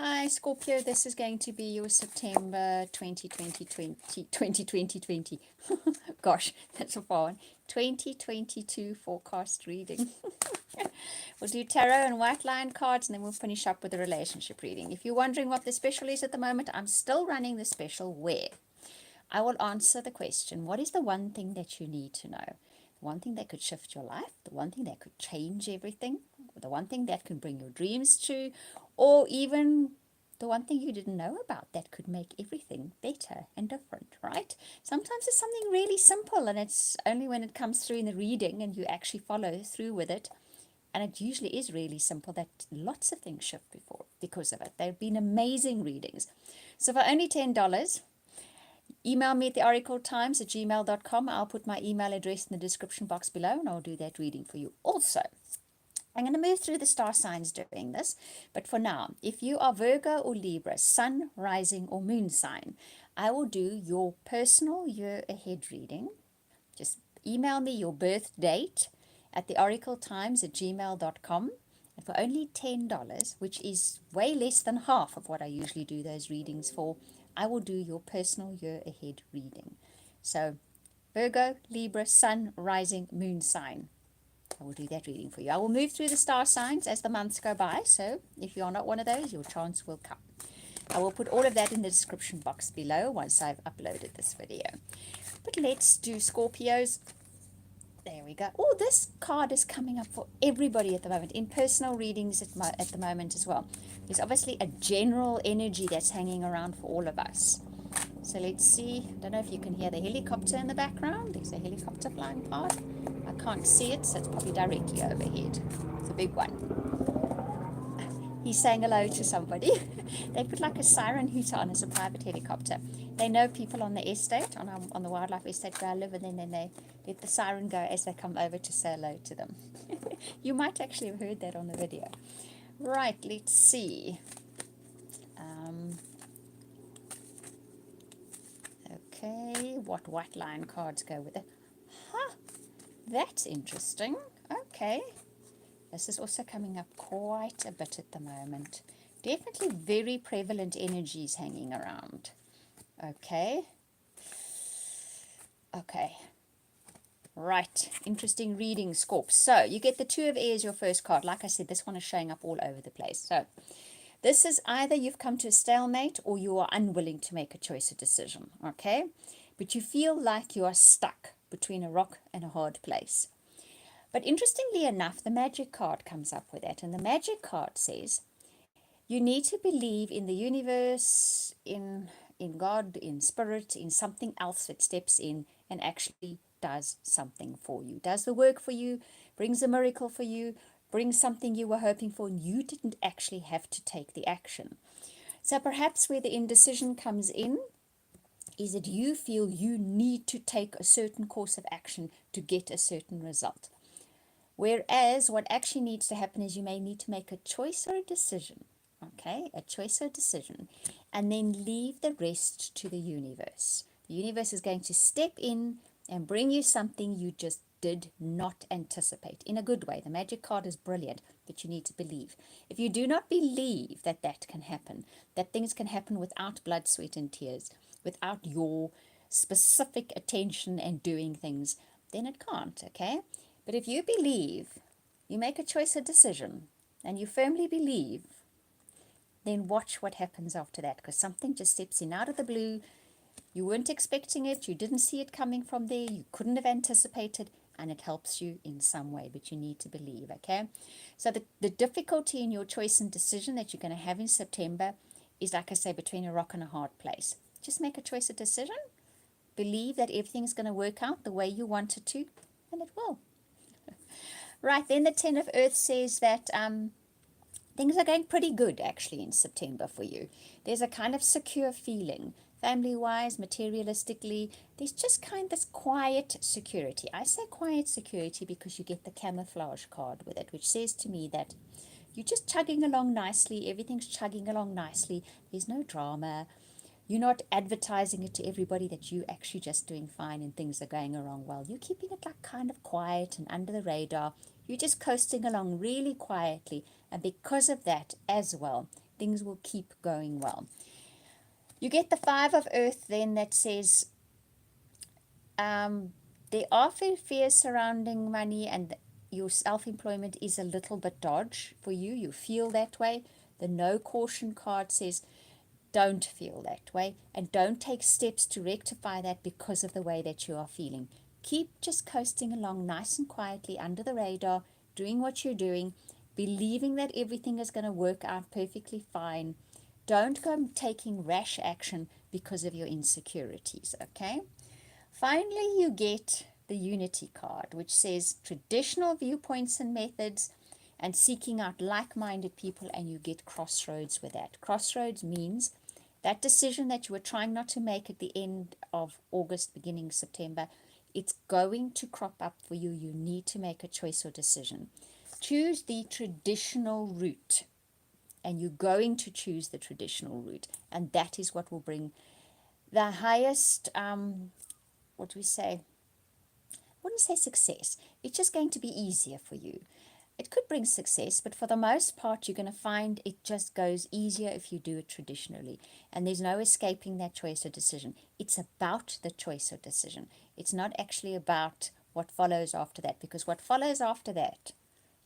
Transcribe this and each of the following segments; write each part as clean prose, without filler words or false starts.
Hi, Scorpio. This is going to be your September 2020. Gosh, that's a far one. 2022 forecast reading. We'll do tarot and white line cards, and then we'll finish up with a relationship reading. If you're wondering what the special is at the moment, I'm still running the special where I will answer the question, what is the one thing that you need to know? The one thing that could shift your life, the one thing that could change everything, the one thing that can bring your dreams true, or even the one thing you didn't know about that could make everything better and different, right? Sometimes it's something really simple, and it's only when it comes through in the reading and you actually follow through with it, and it usually is really simple, that lots of things shift before because of it. They've been amazing readings. So for only $10, email me at theoracletimes@gmail.com. I'll put my email address in the description box below, and I'll do that reading for you also. I'm going to move through the star signs doing this, but for now, if you are Virgo or Libra, Sun, Rising, or Moon sign, I will do your personal year ahead reading. Just email me your birth date at theoracletimes@gmail.com. And for only $10, which is way less than half of what I usually do those readings for, I will do your personal year ahead reading. So Virgo, Libra, Sun, Rising, Moon sign. I will do that reading for you. I will move through the star signs as the months go by, so if you are not one of those, your chance will come. I will put all of that in the description box below once I've uploaded this video. But let's do Scorpios. There we go. Oh, this card is coming up for everybody at the moment, in personal readings at the moment as well. There's obviously a general energy that's hanging around for all of us. So let's see. I don't know if you can hear the helicopter in the background. There's a helicopter flying past. I can't see it, so it's probably directly overhead. It's a big one. He's saying hello to somebody. They put like a siren hooter on as a private helicopter. They know people on the estate, on the wildlife estate where I live, and then they let the siren go as they come over to say hello to them. You might actually have heard that on the video. Right, let's see. Okay, what white line cards go with it? Huh, that's interesting. Okay. This is also coming up quite a bit at the moment. Definitely very prevalent energies hanging around. Okay. Okay. Right. Interesting reading, Scorp. So you get the Two of Air as your first card. Like I said, this one is showing up all over the place. So this is either you've come to a stalemate or you are unwilling to make a choice or decision. Okay. But you feel like you are stuck between a rock and a hard place. But interestingly enough, the magic card comes up with that. And the magic card says, you need to believe in the universe, in God, in spirit, in something else that steps in and actually does something for you, does the work for you, brings a miracle for you, brings something you were hoping for, and you didn't actually have to take the action. So perhaps where the indecision comes in is that you feel you need to take a certain course of action to get a certain result. Whereas what actually needs to happen is you may need to make a choice or a decision, okay? A choice or a decision, and then leave the rest to the universe. The universe is going to step in and bring you something you just did not anticipate in a good way. The magic card is brilliant, but you need to believe. If you do not believe that that can happen, that things can happen without blood, sweat, and tears, without your specific attention and doing things, then it can't, okay? But if you believe, you make a choice or decision, and you firmly believe, then watch what happens after that, because something just steps in out of the blue. You weren't expecting it, you didn't see it coming from there, you couldn't have anticipated, and it helps you in some way, but you need to believe, okay? So the difficulty in your choice and decision that you're going to have in September is, like I say, between a rock and a hard place. Just make a choice or decision, believe that everything's going to work out the way you want it to, and it will. Right, then the Ten of Earth says that things are going pretty good actually in September for you. There's a kind of secure feeling, family-wise, materialistically. There's just kind of this quiet security. I say quiet security because you get the camouflage card with it, which says to me that you're just chugging along nicely. Everything's chugging along nicely. There's no drama. You're not advertising it to everybody that you're actually just doing fine and things are going along well. You're keeping it like kind of quiet and under the radar. You're just coasting along really quietly. And because of that as well, things will keep going well. You get the Five of Earth then that says there are fears surrounding money, and your self-employment is a little bit dodge for you. You feel that way. The No Caution card says don't feel that way and don't take steps to rectify that because of the way that you are feeling. Keep just coasting along nice and quietly under the radar, doing what you're doing, believing that everything is going to work out perfectly fine. Don't go taking rash action because of your insecurities, okay? Finally, you get the Unity card, which says traditional viewpoints and methods and seeking out like-minded people, and you get Crossroads with that. Crossroads means that decision that you were trying not to make at the end of August, beginning September, it's going to crop up for you. You need to make a choice or decision. Choose the traditional route, and you're going to choose the traditional route, and that is what will bring the highest, what do we say? I wouldn't say success. It's just going to be easier for you. It could bring success, but for the most part, you're going to find it just goes easier if you do it traditionally. And there's no escaping that choice or decision. It's about the choice or decision. It's not actually about what follows after that, because what follows after that,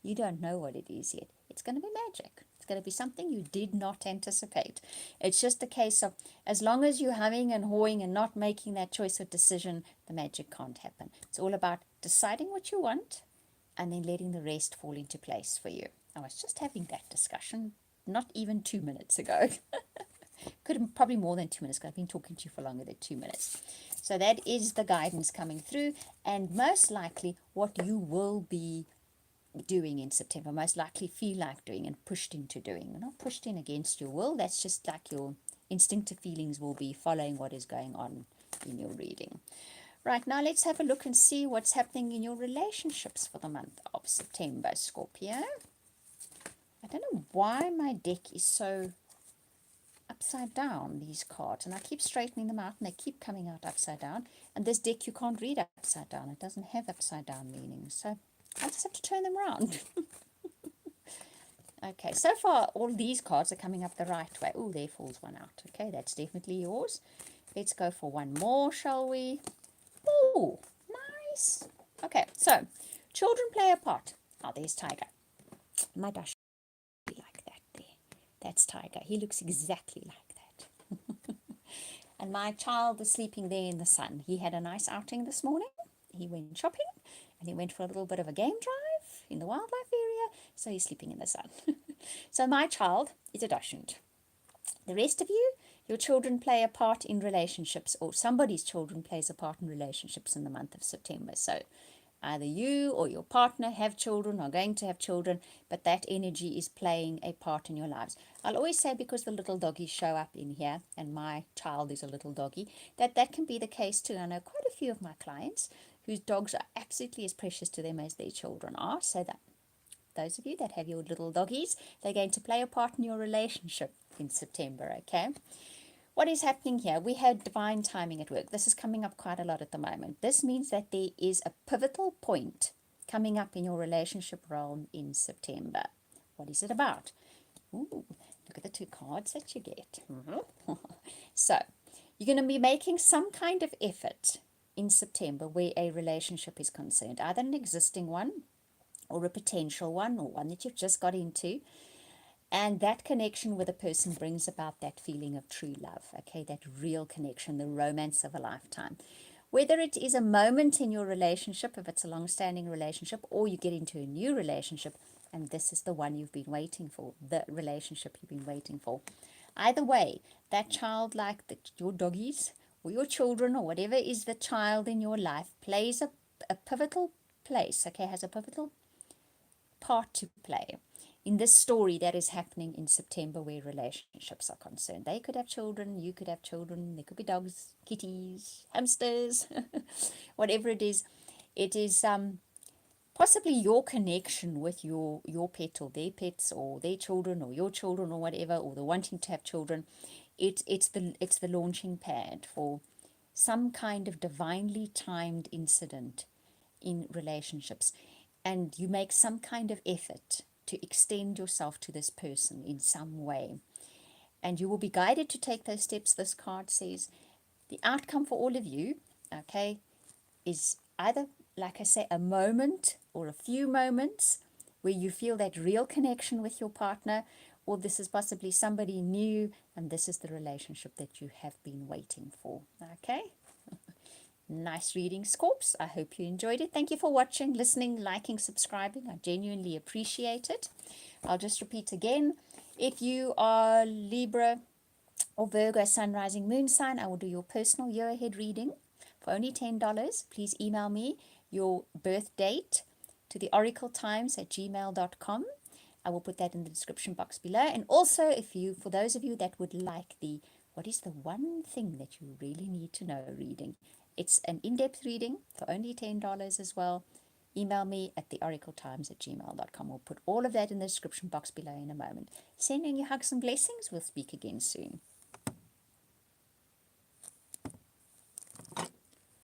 you don't know what it is yet. It's going to be magic. It's going to be something you did not anticipate. It's just a case of, as long as you're humming and hawing and not making that choice or decision, the magic can't happen. It's all about deciding what you want and then letting the rest fall into place for you. I was just having that discussion not even 2 minutes ago. Could have probably more than 2 minutes ago. I've been talking to you for longer than 2 minutes. So that is the guidance coming through, and most likely what you will be doing in September, most likely feel like doing and pushed into doing. Not pushed in against your will, that's just like your instinctive feelings will be following what is going on in your reading. Right, now let's have a look and see what's happening in your relationships for the month of September, Scorpio. I don't know why my deck is so upside down, these cards, and I keep straightening them out and they keep coming out upside down. And this deck you can't read upside down. It doesn't have upside down meanings, so I just have to turn them around. Okay, so far all these cards are coming up the right way. Oh, there falls one out. Okay, that's definitely yours. Let's go for one more, shall we? Oh, nice. Okay, so children play a part. Oh, there's Tiger. My gosh, like that there. That's Tiger. He looks exactly like that. And my child is sleeping there in the sun. He had a nice outing this morning. He went shopping and he went for a little bit of a game drive in the wildlife area. So he's sleeping in the sun. So my child is a dachshund. The rest of you, your children play a part in relationships, or somebody's children plays a part in relationships in the month of September. So either you or your partner have children or going to have children, but that energy is playing a part in your lives. I'll always say, because the little doggies show up in here, and my child is a little doggy, that can be the case too. I know quite a few of my clients whose dogs are absolutely as precious to them as their children are, so that those of you that have your little doggies, they're going to play a part in your relationship in September, okay? What is happening here? We had divine timing at work. This is coming up quite a lot at the moment. This means that there is a pivotal point coming up in your relationship realm in September. What is it about? Ooh, look at the two cards that you get. So, you're going to be making some kind of effort in September where a relationship is concerned, either an existing one or a potential one, or one that you've just got into. And that connection with a person brings about that feeling of true love, okay, that real connection, the romance of a lifetime. Whether it is a moment in your relationship, if it's a long-standing relationship, or you get into a new relationship, and this is the one you've been waiting for, the relationship you've been waiting for. Either way, that child, like your doggies or your children or whatever is the child in your life, plays a pivotal place, okay, has a pivotal part to play in this story that is happening in September where relationships are concerned. They could have children, you could have children, there could be dogs, kitties, hamsters, whatever it is. It is possibly your connection with your pet or their pets or their children or your children or whatever, or the wanting to have children. It's the launching pad for some kind of divinely timed incident in relationships, and you make some kind of effort to extend yourself to this person in some way. And you will be guided to take those steps. This card says the outcome for all of you, okay, is either, like I say, a moment or a few moments where you feel that real connection with your partner, or this is possibly somebody new and this is the relationship that you have been waiting for. Okay. Nice reading, Scorps. I hope you enjoyed it. Thank you for watching, listening, liking, subscribing. I genuinely appreciate it. I'll just repeat again. If you are Libra or Virgo, Sun, Rising, Moon sign, I will do your personal year ahead reading for only $10. Please email me your birth date to theoracletimes@gmail.com. I will put that in the description box below. And also, for those of you that would like the what is the one thing that you really need to know reading, it's an in-depth reading for only $10 as well. Email me at theoracletimes@gmail.com. We'll put all of that in the description box below in a moment. Sending you hugs and blessings. We'll speak again soon.